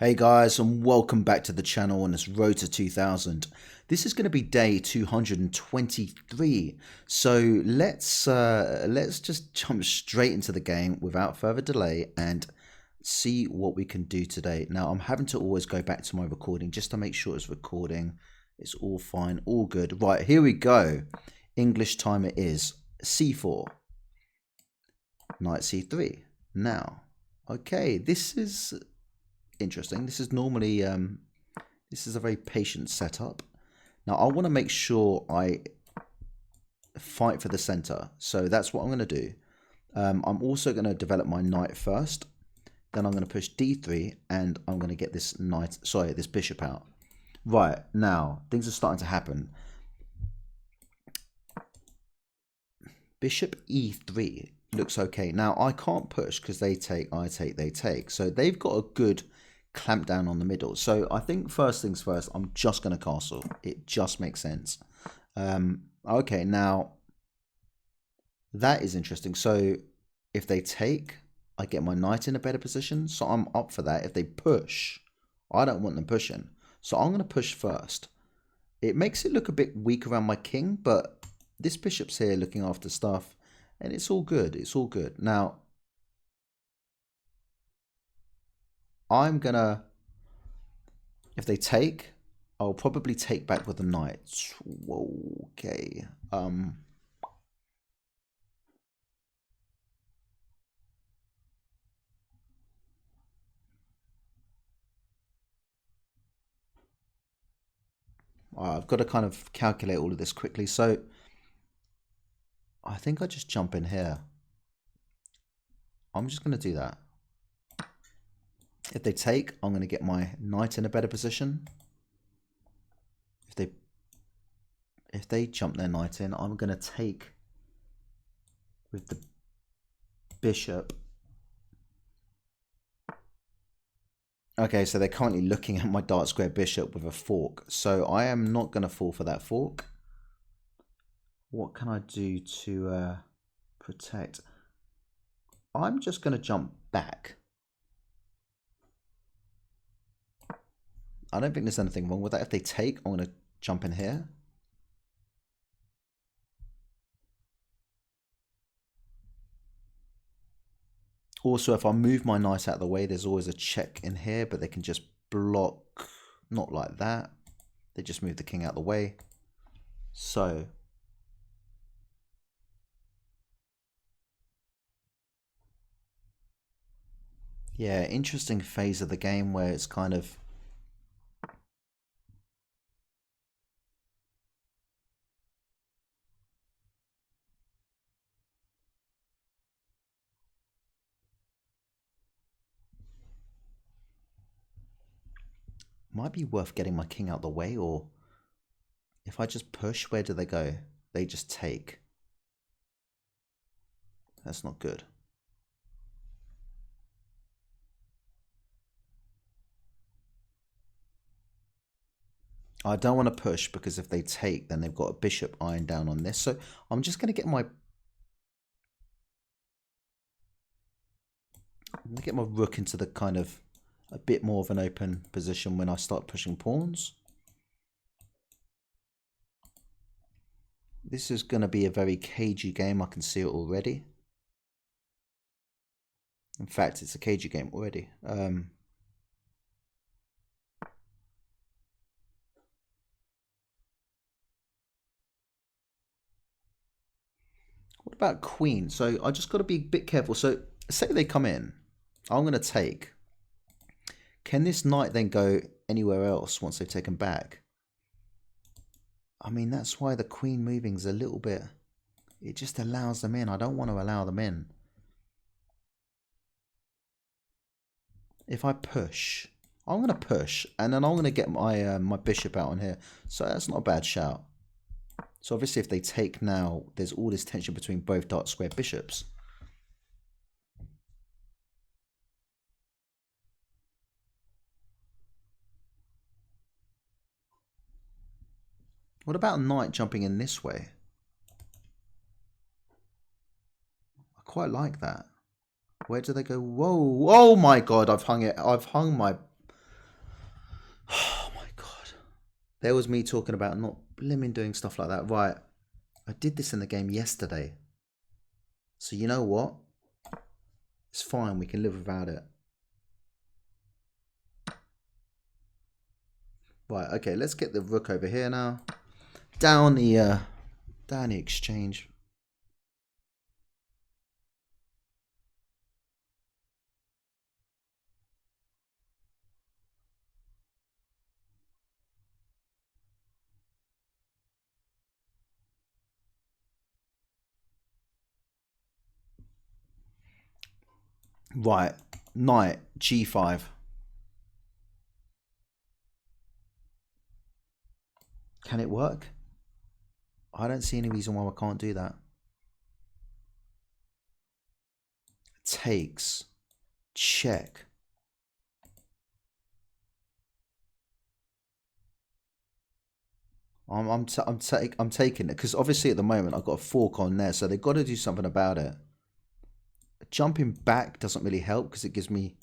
Hey guys, and welcome back to the channel on this road to 2000. This is going to be day 223. So let's just jump straight into the game without further delay and see what we can do today. Now I'm having to always go back to my recording just to make sure it's recording. It's all fine, all good. Right, here we go. English time it is. C4. Knight C3. Now, okay, this is interesting. This is normally this is a very patient setup. Now I want to make sure I fight for the center, so that's what I'm going to do. I'm also going to develop my knight first, then I'm going to push d3 and I'm going to get this this bishop out. Right, now things are starting to happen. Bishop e3 looks okay. Now I can't push because they take, I take, they take, so they've got a good clamp down on the middle. So I think first things first, I'm just going to castle. It just makes sense. Okay, now that is interesting. So if they take, I get my knight in a better position. So I'm up for that. If they push, I don't want them pushing. So I'm going to push first. It makes it look a bit weak around my king, but this bishop's here looking after stuff and it's all good. It's all good. Now, I'm gonna, if they take, I'll probably take back with the knight. Okay. I've got to kind of calculate all of this quickly. So I think I just jump in here. I'm just going to do that. If they take, I'm going to get my knight in a better position. If they jump their knight in, I'm going to take with the bishop. Okay, so they're currently looking at my dark square bishop with a fork. So I am not going to fall for that fork. What can I do to protect? I'm just going to jump back. I don't think there's anything wrong with that. If they take, I'm going to jump in here. Also, if I move my knight out of the way, there's always a check in here, but they can just block, not like that. They just move the king out of the way. So, yeah, interesting phase of the game where it's kind of might be worth getting my king out the way, or if I just push, where do they go? They just take. That's not good. I don't want to push because if they take, then they've got a bishop ironed down on this. So I'm just going to get my rook into the kind of a bit more of an open position when I start pushing pawns. This is going to be a very cagey game. I can see it already. In fact, it's a cagey game already. What about queen? So I just got to be a bit careful. So say they come in. I'm going to take. Can this knight then go anywhere else once they've taken back? I mean, that's why the queen moving is a little bit... It just allows them in. I don't want to allow them in. If I push, I'm going to push, and then I'm going to get my my bishop out on here. So that's not a bad shout. So obviously if they take now, there's all this tension between both dark square bishops. What about knight jumping in this way? I quite like that. Where do they go? Whoa! Oh my god! I've hung it. I've hung my Oh my god. There was me talking about not blimmin' doing stuff like that. Right. I did this in the game yesterday. So you know what? It's fine. We can live without it. Right. Okay. Let's get the rook over here now. Down the exchange. Right. Knight G5. Can it work? I don't see any reason why I can't do that. Takes. Check. I'm taking it because obviously at the moment I've got a fork on there, so they've got to do something about it. Jumping back doesn't really help because it gets my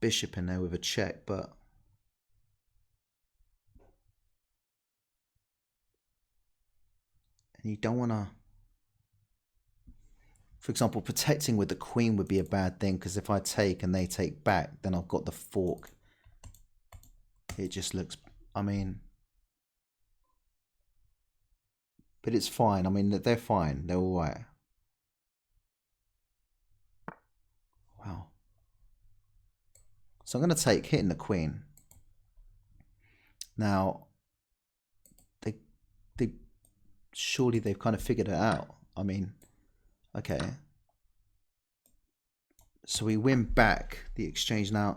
bishop in there with a check, but and you don't want to. For example, protecting with the queen would be a bad thing because if I take and they take back, then I've got the fork. It just looks, I mean, but it's fine. I mean, they're fine. They're all right. Wow. So I'm going to take hitting the queen. Now, they surely they've kind of figured it out. I mean, okay. So we win back the exchange now.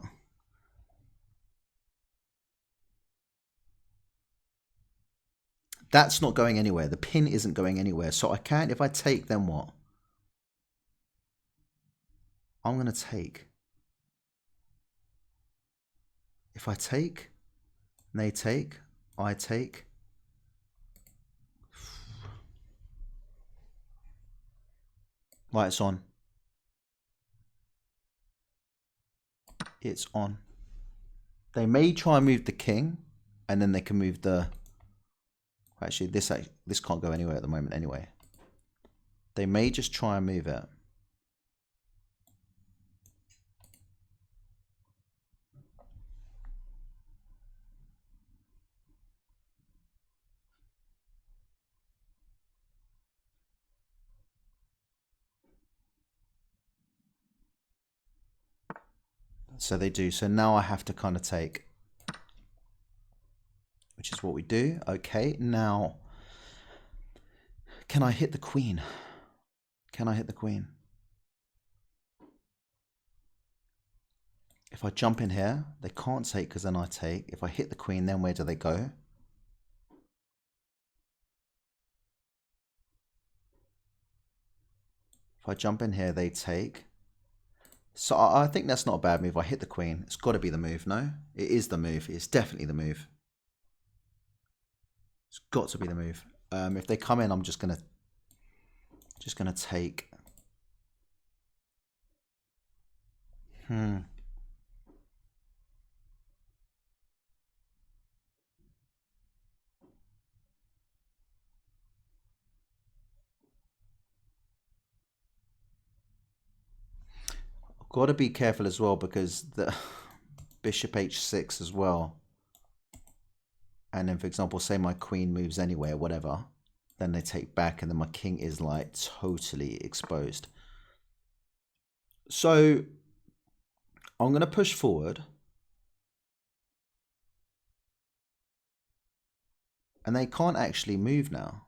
That's not going anywhere. The pin isn't going anywhere. So I can't, if I take, then what? I'm going to take. If I take, they take, I take. Right, it's on. It's on. They may try and move the king, and then they can move the... Actually, this can't go anywhere at the moment anyway. They may just try and move it. So they do. So now I have to kind of take, which is what we do. Okay, now, can I hit the queen? Can I hit the queen? If I jump in here, they can't take because then I take. If I hit the queen, then where do they go? If I jump in here, they take. So I think that's not a bad move. I hit the queen. It's got to be the move, no? It is the move. It's definitely the move. It's got to be the move. If they come in, I'm just gonna take. Got to be careful as well because the bishop h6 as well. And then, for example, say my queen moves anywhere, whatever, then they take back and then my king is like totally exposed. So I'm going to push forward. And they can't actually move now.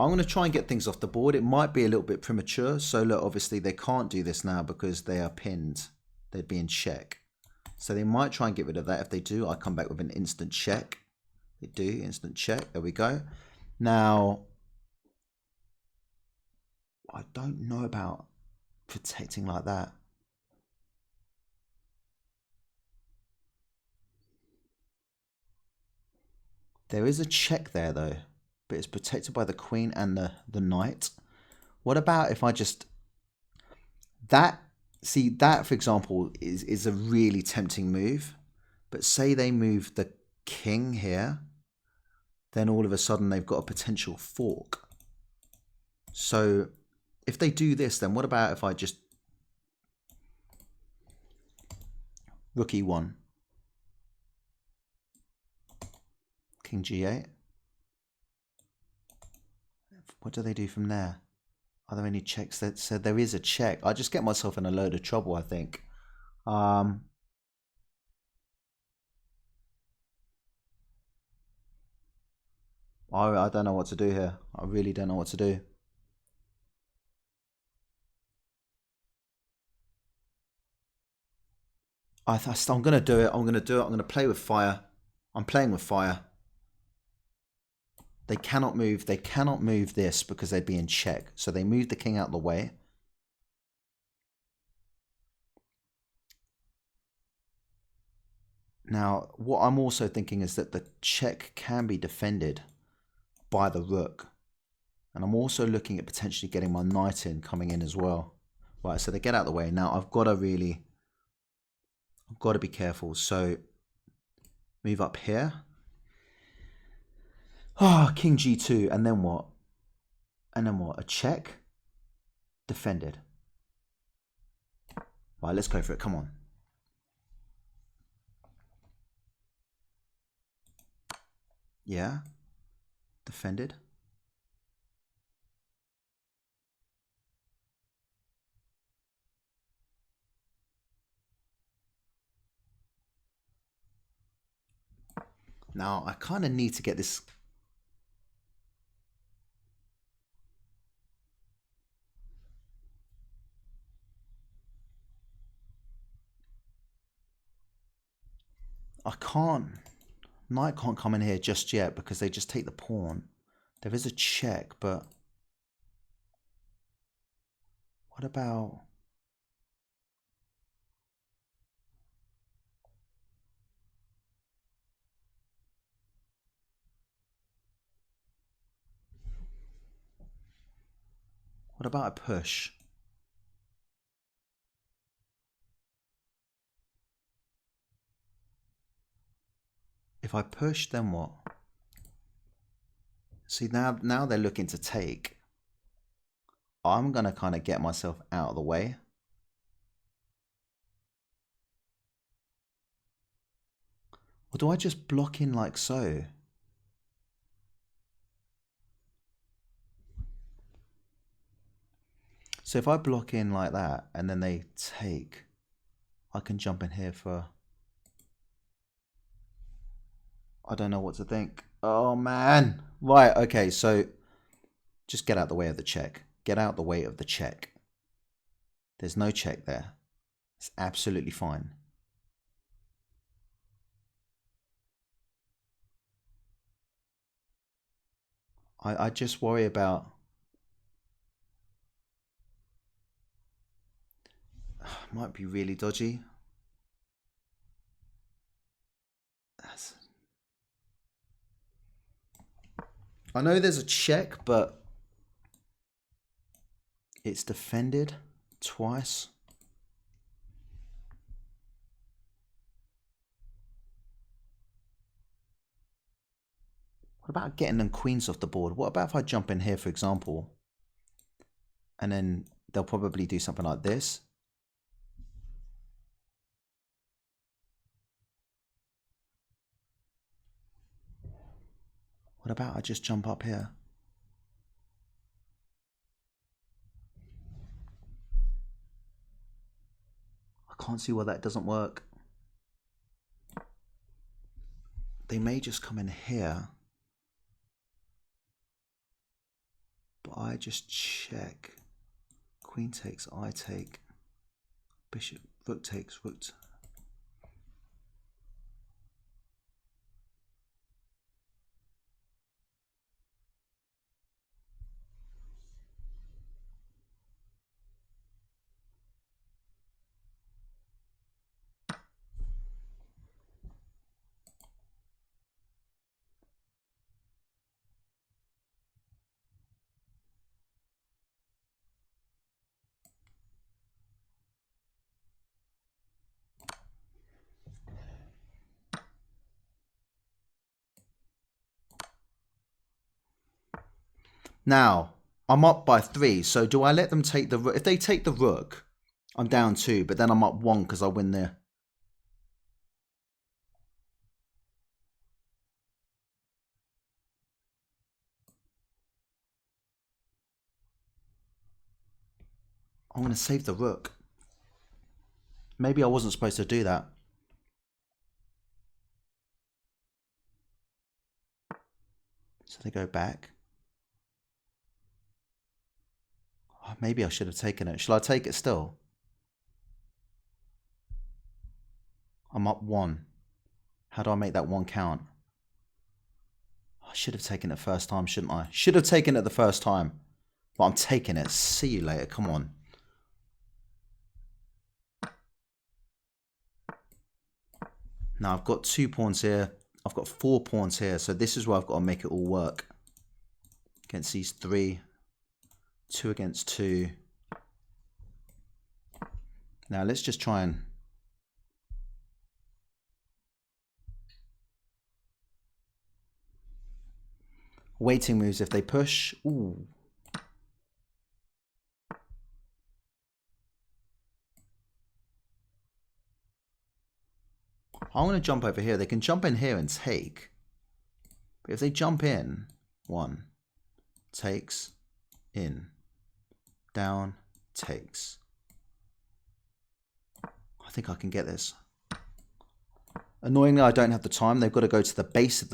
I'm going to try and get things off the board. It might be a little bit premature. So look, obviously they can't do this now because they are pinned. They'd be in check. So they might try and get rid of that. If they do, I come back with an instant check. They do, instant check. There we go. Now, I don't know about protecting like that. There is a check there though, but it's protected by the queen and the knight. What about if I just that see that for example is a really tempting move, but say they move the king here, then all of a sudden they've got a potential fork. So if they do this, then what about if I just rook e1, king g8? What do they do from there? Are there any checks? That said there is a check. I just get myself in a load of trouble, I think. I don't know what to do here. I really don't know what to do. I'm going to do it. I'm going to do it. I'm going to play with fire. I'm playing with fire. They cannot move. They cannot move this because they'd be in check. So they move the king out of the way. Now, what I'm also thinking is that the check can be defended by the rook. And I'm also looking at potentially getting my knight in, coming in as well. Right, so they get out of the way. Now, I've got to be careful. So, move up here. Ah, king g2, and then what? And then what? A check? Defended. Right, let's go for it. Come on. Yeah. Defended. Now, I kind of need to get this. I can't. Knight can't come in here just yet because they just take the pawn. There is a check, but what about... What about a push? If I push, then what? See, now they're looking to take. I'm going to kind of get myself out of the way. Or do I just block in like so? So if I block in like that and then they take, I can jump in here for... I don't know what to think. Oh, man. Right, okay, so just get out the way of the check. Get out the way of the check. There's no check there. It's absolutely fine. I just worry about... Might be really dodgy. I know there's a check, but it's defended twice. What about getting them queens off the board? What about if I jump in here, for example, and then they'll probably do something like this. What about I just jump up here? I can't see why that doesn't work. They may just come in here. But I just check. Queen takes, I take. Bishop, rook takes, rook. Now, I'm up by 3, so do I let them take the rook? If they take the rook, I'm down 2, but then I'm up 1 because I win there. I'm going to save the rook. Maybe I wasn't supposed to do that. So they go back. Oh, maybe I should have taken it. Shall I take it still? I'm up 1. How do I make that 1 count? I should have taken it first time, shouldn't I? Should have taken it the first time. But I'm taking it. See you later. Come on. Now I've got 2 pawns here. I've got 4 pawns here. So this is where I've got to make it all work. Against these 3. 2 against 2. Now let's just try and... Waiting moves if they push. Ooh. I'm going to jump over here. They can jump in here and take. But if they jump in, 1, takes, in, down, takes. I think I can get this. Annoyingly, I don't have the time. They've got to go to the base of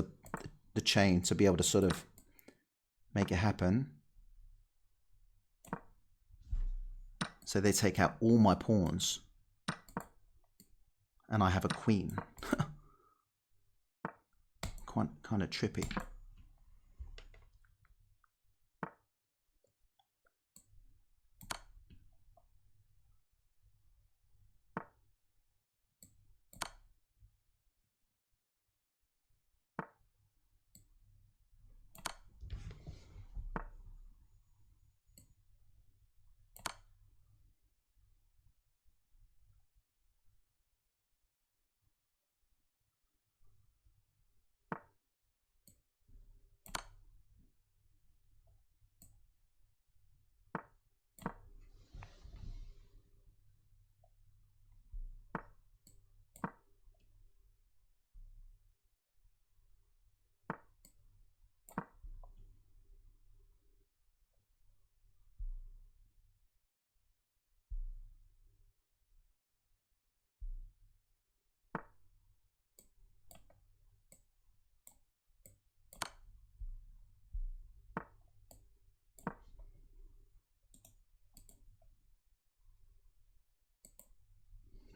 the chain to be able to sort of make it happen. So they take out all my pawns. And I have a queen. kind of trippy.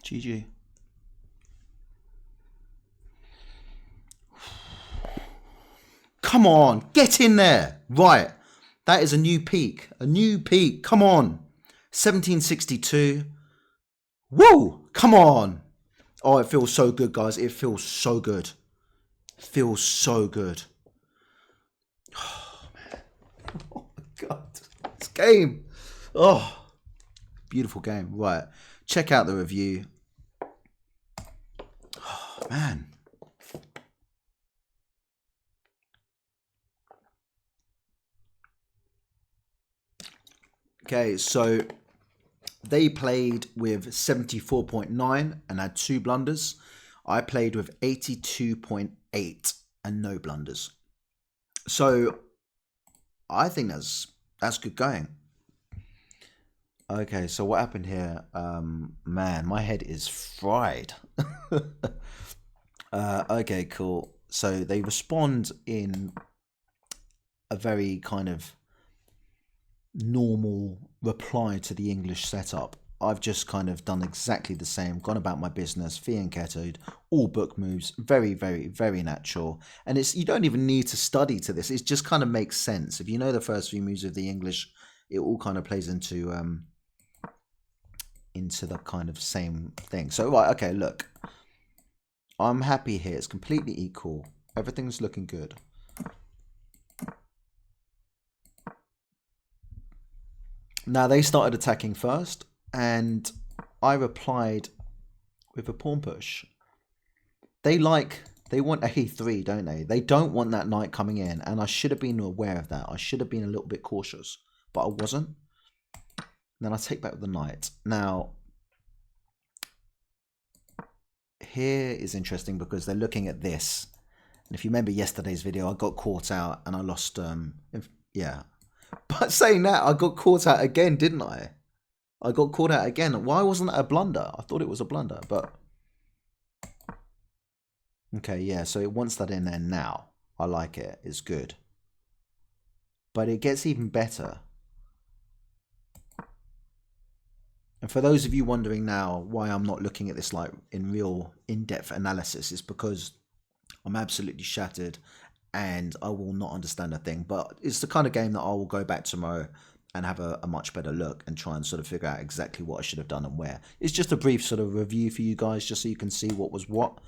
GG. Come on, get in there. Right, that is a new peak. A new peak. Come on. 1762. Woo! Come on. Oh, it feels so good, guys. It feels so good. It feels so good. Oh, man. Oh, my God. This game. Oh, beautiful game. Right. Check out the review. Oh, man. Okay, so they played with 74.9 and had 2 blunders. I played with 82.8 and no blunders. So I think that's good going. Okay, so what happened here? Man, my head is fried. Okay, cool. So they respond in a very kind of normal reply to the English setup. I've just kind of done exactly the same, gone about my business, fianchettoed, all book moves, very, very, very natural. And you don't even need to study to this. It just kind of makes sense. If you know the first few moves of the English, it all kind of plays into the kind of same thing. So, right, okay, look. I'm happy here. It's completely equal. Everything's looking good. Now, they started attacking first, and I replied with a pawn push. They like They want a3, don't they? They don't want that knight coming in, and I should have been aware of that. I should have been a little bit cautious, but I wasn't. Then I take back the knight. Now, here is interesting because they're looking at this. And if you remember yesterday's video, I got caught out and I lost, yeah. But saying that, I got caught out again, didn't I? I got caught out again. Why wasn't that a blunder? I thought it was a blunder, but... Okay, yeah, so it wants that in there now. I like it. It's good. But it gets even better. And for those of you wondering now why I'm not looking at this like in real in-depth analysis, it's because I'm absolutely shattered and I will not understand a thing. But it's the kind of game that I will go back tomorrow and have a much better look and try and sort of figure out exactly what I should have done and where. It's just a brief sort of review for you guys, just so you can see what was what.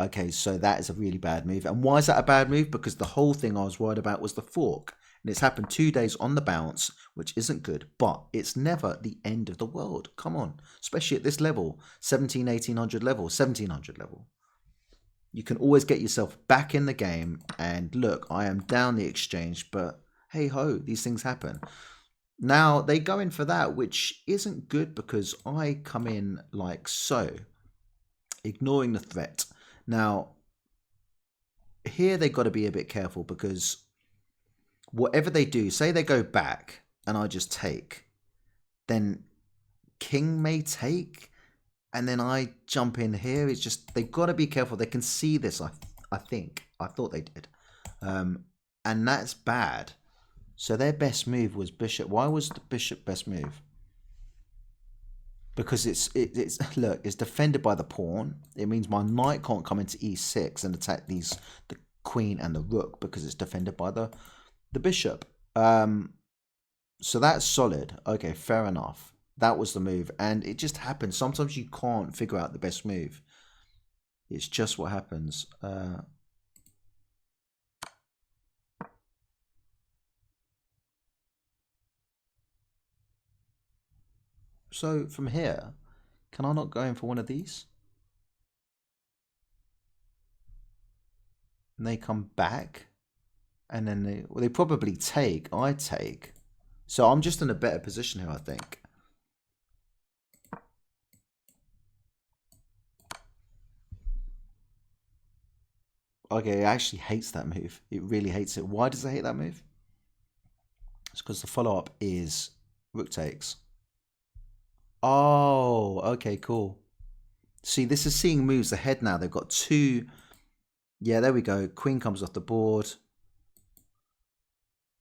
Okay, so that is a really bad move. And why is that a bad move? Because the whole thing I was worried about was the fork. And it's happened 2 days on the bounce, which isn't good, but it's never the end of the world. Come on, especially at this level, 1800 level, 1700 level. You can always get yourself back in the game. And look, I am down the exchange, but hey ho, these things happen. Now they go in for that, which isn't good because I come in like so, ignoring the threat. Now, here they've got to be a bit careful because whatever they do, say they go back and I just take, then king may take, and then I jump in here. It's just, they've got to be careful. They can see this, I think. I thought they did. And that's bad. So their best move was bishop. Why was the bishop best move? Because it's look, it's defended by the pawn. It means my knight can't come into e6 and attack the queen and the rook because it's defended by the bishop. So that's solid. Okay, fair enough. That was the move, and it just happens. Sometimes you can't figure out the best move. It's just what happens. So from here, can I not go in for one of these? And they come back, and then they probably take. I take. So I'm just in a better position here, I think. Okay, it actually hates that move. It really hates it. Why does it hate that move? It's because the follow-up is rook takes. Oh, okay, cool. See, this is seeing moves ahead now. They've got two. Yeah, there we go. Queen comes off the board.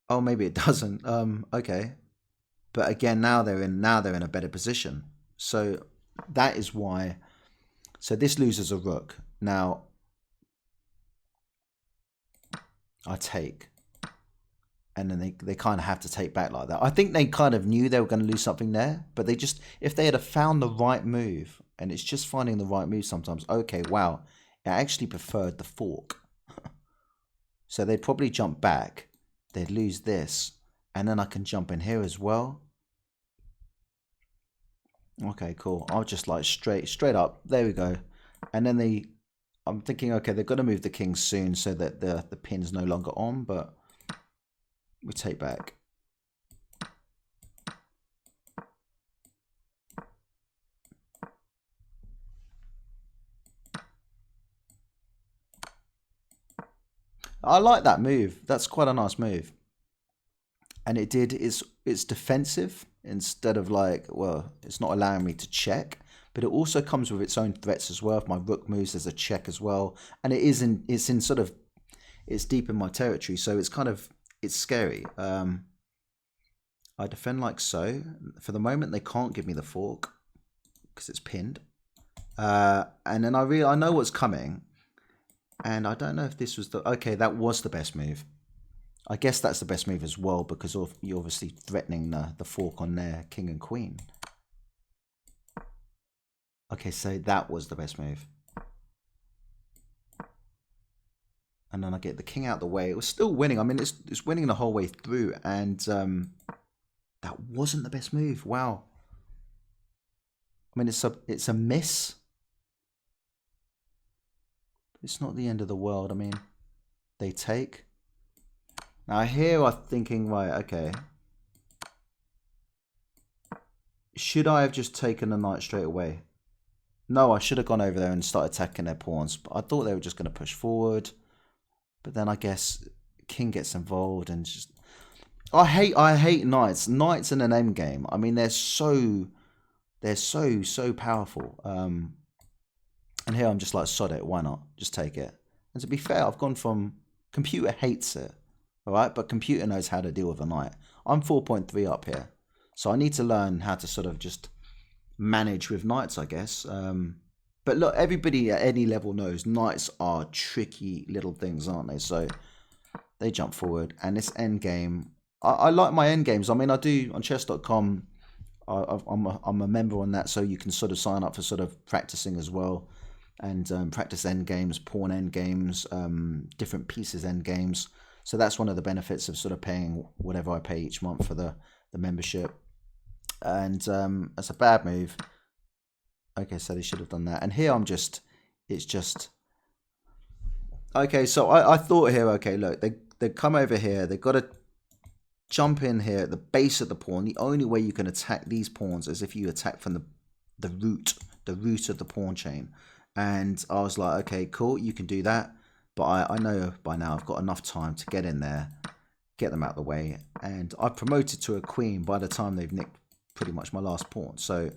Oh, maybe it doesn't. Okay. But again, now they're in a better position. So that is why. So this loses a rook. Now I take. And then they kind of have to take back like that. I think they kind of knew they were going to lose something there, but they just, if they had found the right move, and it's just finding the right move sometimes. Okay, wow, I actually preferred the fork. So they'd probably jump back, they'd lose this, and then I can jump in here as well. Okay, cool. I'll just like straight up. There we go. And then I'm thinking, okay, they're going to move the king soon so that the pin's no longer on, but we take back. I like that move. That's quite a nice move. And it's defensive instead of like, well, it's not allowing me to check, but it also comes with its own threats as well. If my rook moves, there's a check as well. And it's in sort of, it's deep in my territory. So it's kind of, it's scary. I defend like so. For the moment, they can't give me the fork because it's pinned. And then I know what's coming. And I don't know if this was okay, that was the best move. I guess that's the best move as well because you're obviously threatening the fork on their king and queen. Okay, so that was the best move. And then I get the king out the way. It was still winning. I mean, it's winning the whole way through. And that wasn't the best move. Wow. I mean, it's a miss. It's not the end of the world. I mean, they take. Now here I'm thinking, right, okay. Should I have just taken the knight straight away? No, I should have gone over there and started attacking their pawns. But I thought they were just going to push forward. But then I guess king gets involved and just... I hate knights. Knights in an endgame. I mean, they're so powerful. And here I'm just like, sod it, why not? Just take it. And to be fair, I've gone from computer hates it, all right, but computer knows how to deal with a knight. I'm 4.3 up here, so I need to learn how to sort of just manage with knights, I guess. But look, everybody at any level knows knights are tricky little things, aren't they? So they jump forward, and this end game, I like my end games. I mean, I do on chess.com. I'm a member on that, so you can sort of sign up for sort of practicing as well, and practice end games, pawn end games, different pieces end games. So that's one of the benefits of sort of paying whatever I pay each month for the membership. And that's a bad move. Okay, so they should have done that. And here it's just okay. So I thought here, okay, look, they come over here. They've got to jump in here at the base of the pawn. The only way you can attack these pawns is if you attack from the root of the pawn chain. And I was like, okay, cool, you can do that. But I know by now I've got enough time to get in there, get them out of the way. And I've promoted to a queen by the time they've nicked pretty much my last pawn. So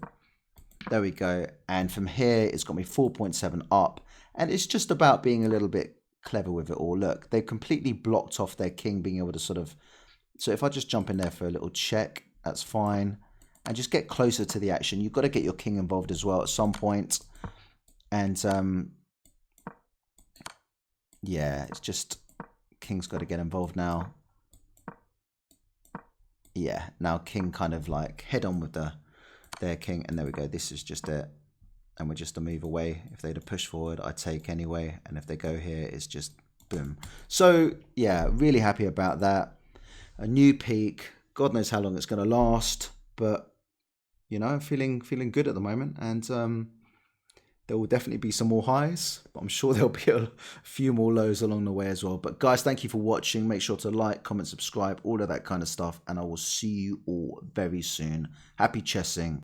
there we go. And from here, it's got me 4.7 up. And it's just about being a little bit clever with it all. Look, they've completely blocked off their king being able to sort of... So if I just jump in there for a little check, that's fine. And just get closer to the action. You've got to get your king involved as well at some point. And yeah, it's just king's got to get involved now. Yeah, now king kind of like head on with their king. And there we go. This is just it. And we're just a move away. If they'd have pushed forward, I take anyway. And if they go here, it's just boom. So yeah, really happy about that. A new peak. God knows how long it's going to last, but you know, feeling good at the moment. And there will definitely be some more highs, but I'm sure there'll be a few more lows along the way as well. But guys, thank you for watching. Make sure to like, comment, subscribe, all of that kind of stuff, and I will see you all very soon. Happy chessing.